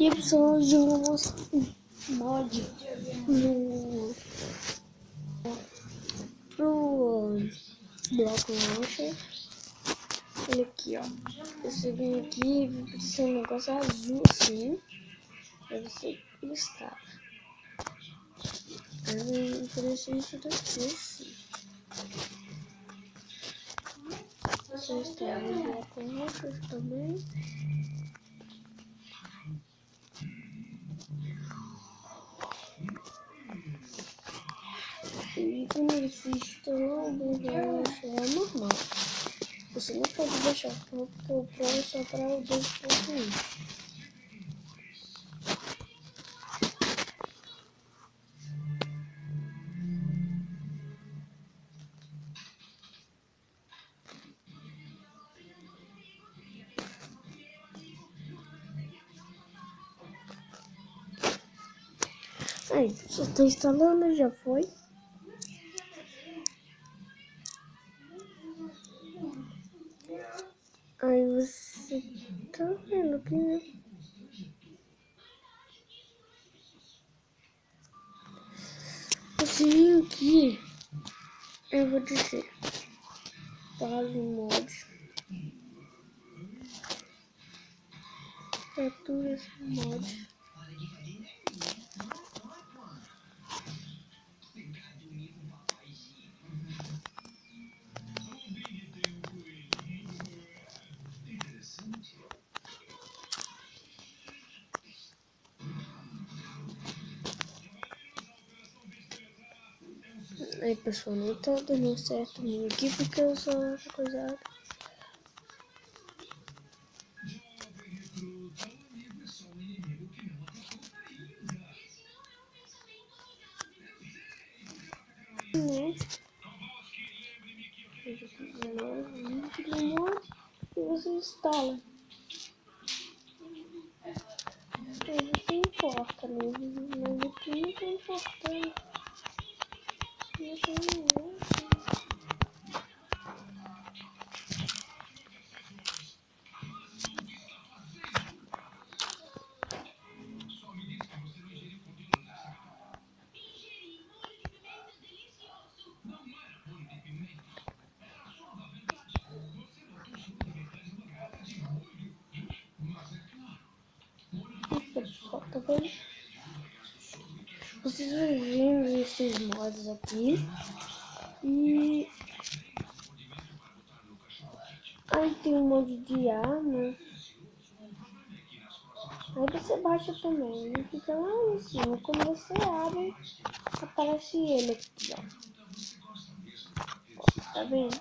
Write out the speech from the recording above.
E precisamos de um mod pro bloco launcher. Olha aqui, ó. Esse aqui precisa ser um negócio azul assim. Pra você listar. Eu ofereci isso daqui assim. Você instala um bloco launcher também. E quando você instalar o bloco launcher é normal. Você não pode deixar o Pro, porque o Pro é só para o 2.1. Aí, você está instalando, já foi. Aí você tá vendo que você vem aqui, eu vou dizer, base mod, criaturas mod. Aí pessoal, não tá dando certo aqui porque eu sou coisado. Né? Link do mod e você instala. Aí você importa mesmo, mas aqui não tá importando. Não tem nenhum. Pessoal, tá vendo? Vocês vão vendo esses mods aqui. E aí tem um mod de arma. Aí você baixa também. Ele fica lá em cima. Quando você abre, aparece ele aqui, ó. Tá vendo?